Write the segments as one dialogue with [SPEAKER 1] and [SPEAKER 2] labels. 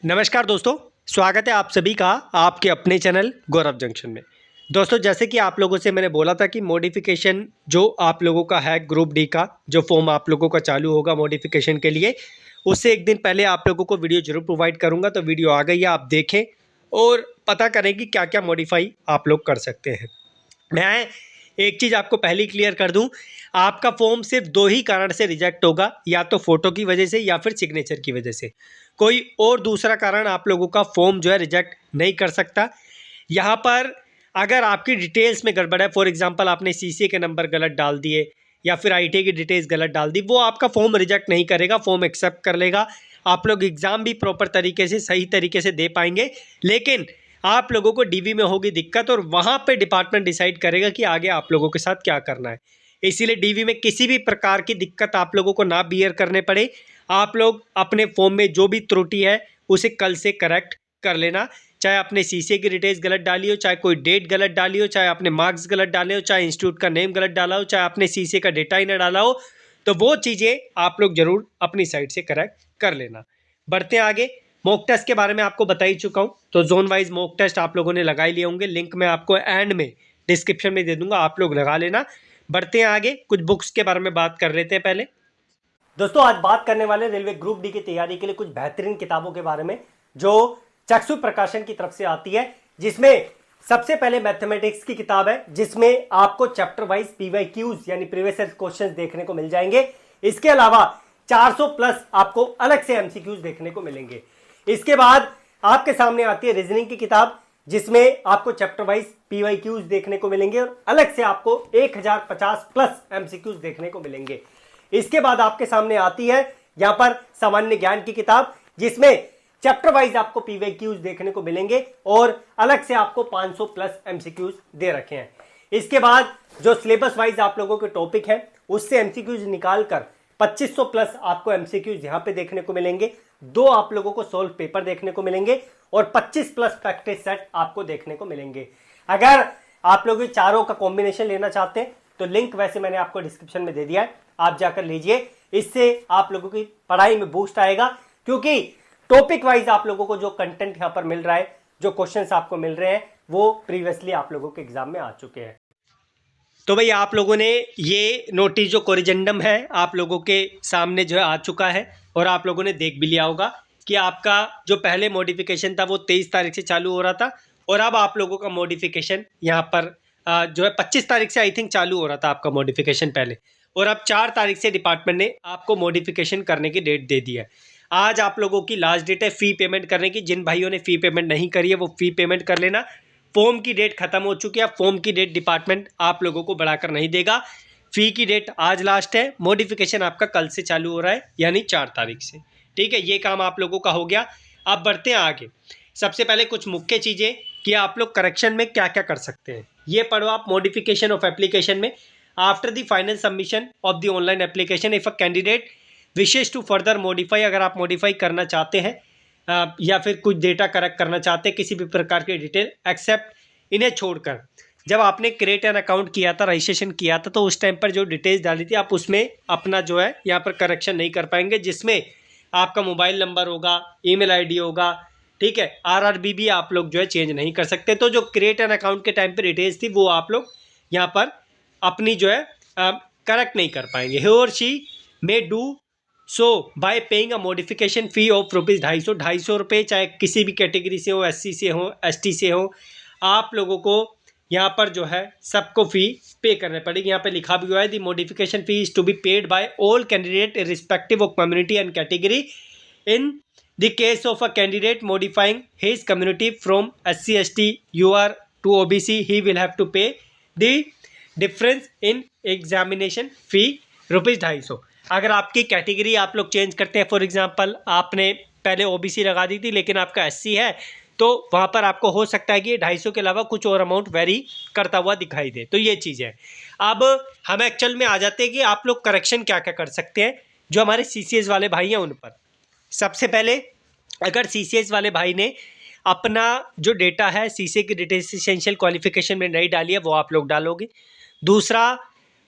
[SPEAKER 1] नमस्कार दोस्तों, स्वागत है आप सभी का आपके अपने चैनल गौरव जंक्शन में। दोस्तों, जैसे कि आप लोगों से मैंने बोला था कि मॉडिफिकेशन जो आप लोगों का है ग्रुप डी का जो फॉर्म आप लोगों का चालू होगा मॉडिफिकेशन के लिए, उससे एक दिन पहले आप लोगों को वीडियो जरूर प्रोवाइड करूंगा। तो वीडियो आ गई है, आप देखें और पता करें कि क्या क्या मॉडिफाई आप लोग कर सकते हैं। मैं एक चीज़ आपको पहले ही क्लियर कर दूं, आपका फॉर्म सिर्फ दो ही कारण से रिजेक्ट होगा, या तो फोटो की वजह से या फिर सिग्नेचर की वजह से। कोई और दूसरा कारण आप लोगों का फॉर्म जो है रिजेक्ट नहीं कर सकता। यहाँ पर अगर आपकी डिटेल्स में गड़बड़ है, फॉर एग्जांपल आपने सीसीए के नंबर गलत डाल दिए या फिर आईटीआई की डिटेल्स गलत डाल दी, वो आपका फॉर्म रिजेक्ट नहीं करेगा, फॉर्म एक्सेप्ट कर लेगा। आप लोग एग्ज़ाम भी प्रॉपर तरीके से सही तरीके से दे पाएंगे। लेकिन आप लोगों को डीवी में होगी दिक्कत और वहाँ पे डिपार्टमेंट डिसाइड करेगा कि आगे आप लोगों के साथ क्या करना है। इसीलिए डीवी में किसी भी प्रकार की दिक्कत आप लोगों को ना बियर करने पड़े। आप लोग अपने फॉर्म में जो भी त्रुटि है उसे कल से करेक्ट कर लेना। चाहे आपने सीसीए की डिटेल्स गलत डाली हो, चाहे कोई डेट गलत डाली हो, चाहे आपने मार्क्स गलत डाले हो, चाहे इंस्टीट्यूट का नेम गलत डाला हो, चाहे आपने सीसीए का डेटा ही ना डाला हो, तो वो चीज़ें आप लोग जरूर अपनी साइड से करेक्ट कर लेना। बढ़ते हैं आगे। मॉक टेस्ट के बारे में आपको बता ही चुका हूँ, तो जोन वाइज मॉक टेस्ट आप लोगों ने लगा ही लिए होंगे। लिंक मैं आपको एंड में डिस्क्रिप्शन में दे दूंगा, आप लोग लगा लेना। बढ़ते हैं आगे, कुछ बुक्स के बारे में बात कर लेते हैं। पहले दोस्तों आज बात करने वाले रेलवे ग्रुप डी की तैयारी के लिए कुछ बेहतरीन किताबों के बारे में जो चक्षु प्रकाशन की तरफ से आती है, जिसमें सबसे पहले मैथमेटिक्स की किताब है, जिसमें आपको चैप्टर वाइज पीवाईक्यूज यानी प्रीवियस ईयर क्वेश्चंस देखने को मिल जाएंगे। इसके अलावा 400 प्लस आपको अलग से एमसीक्यूज देखने को मिलेंगे। इसके बाद आपके सामने आती है रीजनिंग की किताब, जिसमें आपको चैप्टर वाइज पीवाईक्यूज देखने को मिलेंगे और अलग से आपको 1050 प्लस एमसीक्यूज देखने को मिलेंगे। इसके बाद आपके सामने आती है यहां पर सामान्य ज्ञान की किताब, जिसमें चैप्टर वाइज आपको पीवाईक्यूज देखने को मिलेंगे और अलग से आपको 500 प्लस एमसीक्यूज दे रखे हैं। इसके बाद जो सिलेबस वाइज आप लोगों के टॉपिक है उससे एमसीक्यूज निकालकर 2500 प्लस आपको एमसीक्यूज यहां पे देखने को मिलेंगे। दो आप लोगों को सोल्व पेपर देखने को मिलेंगे और 25 प्लस प्रैक्टिस सेट आपको देखने को मिलेंगे। अगर आप लोग ये चारों का कॉम्बिनेशन लेना चाहते हैं तो लिंक वैसे मैंने आपको डिस्क्रिप्शन में दे दिया है, आप जाकर लीजिए। इससे आप लोगों की पढ़ाई में बूस्ट आएगा, क्योंकि टॉपिक वाइज आप लोगों को जो कंटेंट यहां पर मिल रहा है, जो क्वेश्चंस आपको मिल रहे हैं, वो प्रीवियसली आप लोगों के एग्जाम में आ चुके हैं। तो भाई आप लोगों ने ये नोटिस जो कोरिजेंडम है आप लोगों के सामने जो है आ चुका है और आप लोगों ने देख भी लिया होगा कि आपका जो पहले मॉडिफिकेशन था वो 23 तारीख से चालू हो रहा था और अब आप लोगों का मॉडिफिकेशन यहाँ पर जो है 25 तारीख से आई थिंक चालू हो रहा था आपका मॉडिफिकेशन पहले, और अब 4 तारीख से डिपार्टमेंट ने आपको मॉडिफिकेशन करने की डेट दे दी है। आज आप लोगों की लास्ट डेट है फ़ी पेमेंट करने की। जिन भाइयों ने फ़ी पेमेंट नहीं करी है वो फ़ी पेमेंट कर लेना। फॉर्म की डेट खत्म हो चुकी है, फॉर्म की डेट डिपार्टमेंट आप लोगों को बढ़ाकर नहीं देगा। फ़ी की डेट आज लास्ट है, मॉडिफिकेशन आपका कल से चालू हो रहा है यानी 4 तारीख से। ठीक है, ये काम आप लोगों का हो गया। अब बढ़ते हैं आगे। सबसे पहले कुछ मुख्य चीज़ें कि आप लोग करेक्शन में क्या क्या कर सकते हैं ये पढ़ो आप। मॉडिफिकेशन ऑफ एप्लीकेशन में after the final submission of the online application if a candidate wishes to further modify, अगर आप मॉडिफाई करना चाहते हैं या फिर कुछ डेटा करेक्ट करना चाहते हैं किसी भी प्रकार की डिटेल, एक्सेप्ट इन्हें छोड़कर जब आपने क्रिएट एन अकाउंट किया था, रजिस्ट्रेशन किया था, तो उस टाइम पर जो डिटेल्स डाली थी आप उसमें अपना जो है यहाँ पर करेक्शन नहीं कर पाएंगे, जिसमें आपका मोबाइल नंबर होगा, ईमेल आईडी होगा। ठीक है, आरआरबी भी आप लोग जो है चेंज नहीं कर सकते। तो जो क्रिएट एन अकाउंट के टाइम पर डिटेल्स थी वो आप लोग यहाँ पर अपनी जो है करेक्ट नहीं कर पाएंगे। ही और she may do so bye paying a modification fee of rupees 250 रुपये, चाहे किसी भी कैटेगरी से हो, एससी से हो, एसटी से हो, आप लोगों को यहाँ पर जो है सबको फ़ी पे करने पड़ेगी। यहाँ पे लिखा भी हुआ है the modification fee is to be paid by all candidate respective of community and category. In the case of a candidate modifying his community from SC ST UR to OBC he will have to pay the difference in examination fee ₹250। अगर आपकी category आप लोग change करते हैं, for example आपने पहले OBC लगा दी थी लेकिन आपका एससी है, तो वहाँ पर आपको हो सकता है कि 250 के अलावा कुछ और अमाउंट वेरी करता हुआ दिखाई दे। तो ये चीज़ है। अब हम एक्चुअल में आ जाते हैं कि आप लोग करेक्शन क्या क्या कर सकते हैं जो हमारे CCS वाले भाई हैं उन पर। सबसे पहले अगर CCS वाले भाई ने अपना जो डेटा है CCA की डिटेल्स एसेंशियल क्वालिफिकेशन में नहीं डाली है वो आप लोग डालोगे। दूसरा,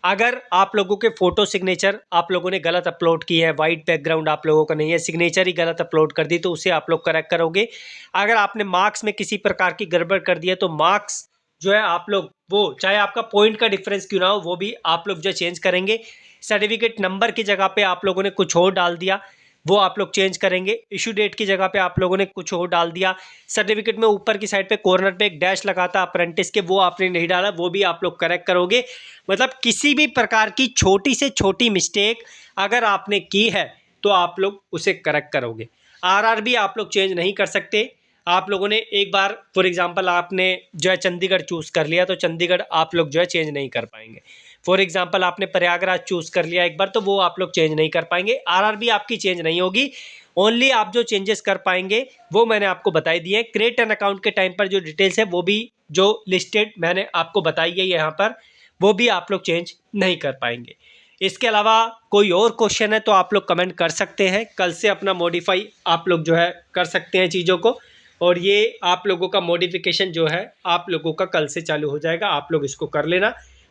[SPEAKER 1] अगर आप लोगों के फ़ोटो सिग्नेचर आप लोगों ने गलत अपलोड किए हैं, वाइट बैकग्राउंड आप लोगों का नहीं है, सिग्नेचर ही गलत अपलोड कर दी, तो उसे आप लोग करेक्ट करोगे। अगर आपने मार्क्स में किसी प्रकार की गड़बड़ कर दी है तो मार्क्स जो है आप लोग वो चाहे आपका पॉइंट का डिफरेंस क्यों ना हो वो भी आप लोग जो चेंज करेंगे। सर्टिफिकेट नंबर की जगह पे आप लोगों ने कुछ और डाल दिया, वो आप लोग चेंज करेंगे। इशू डेट की जगह पे आप लोगों ने कुछ और डाल दिया। सर्टिफिकेट में ऊपर की साइड पे कॉर्नर पे एक डैश लगा था अप्रेंटिस के, वो आपने नहीं डाला, वो भी आप लोग करेक्ट करोगे। मतलब किसी भी प्रकार की छोटी से छोटी मिस्टेक अगर आपने की है तो आप लोग उसे करेक्ट करोगे। आरआर भी आप लोग चेंज नहीं कर सकते। आप लोगों ने एक बार फॉर एग्जांपल आपने जो है चंडीगढ़ चूज़ कर लिया तो चंडीगढ़ आप लोग जो है चेंज नहीं कर पाएंगे। फॉर एग्जांपल आपने प्रयागराज चूज़ कर लिया एक बार तो वो आप लोग चेंज नहीं कर पाएंगे। आरआर भी आपकी चेंज नहीं होगी। ओनली आप जो चेंजेस कर पाएंगे वो मैंने आपको बताई दिए हैं। क्रिएट एन अकाउंट के टाइम पर जो डिटेल्स है वो भी जो लिस्टेड मैंने आपको बताई है यहाँ पर, वो भी आप लोग चेंज नहीं कर पाएंगे। इसके अलावा कोई और क्वेश्चन है तो आप लोग कमेंट कर सकते हैं। कल से अपना मॉडिफाई आप लोग जो है कर सकते हैं चीज़ों को, और ये आप लोगों का मॉडिफिकेशन जो है आप लोगों का कल से चालू हो जाएगा। आप लोग इसको कर लेना।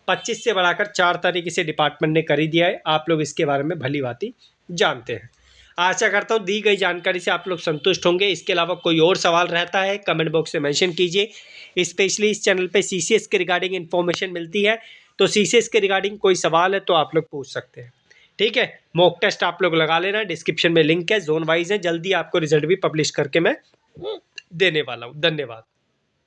[SPEAKER 1] 25 से बढ़ाकर 4 तारीख से डिपार्टमेंट ने कर ही दिया है। आप लोग इसके बारे में भली भांति जानते हैं। आशा करता हूँ दी गई जानकारी से आप लोग संतुष्ट होंगे। इसके अलावा कोई और सवाल रहता है कमेंट बॉक्स में मेंशन कीजिए। स्पेशली इस चैनल पे सीसीएस के रिगार्डिंग इन्फॉर्मेशन मिलती है, तो सीसीएस के रिगार्डिंग कोई सवाल है तो आप लोग पूछ सकते हैं। ठीक है, मॉक टेस्ट आप लोग लगा लेना, डिस्क्रिप्शन में लिंक है, जोन वाइज है, जल्दी आपको रिजल्ट भी पब्लिश करके मैं देने वाला हूँ। धन्यवाद।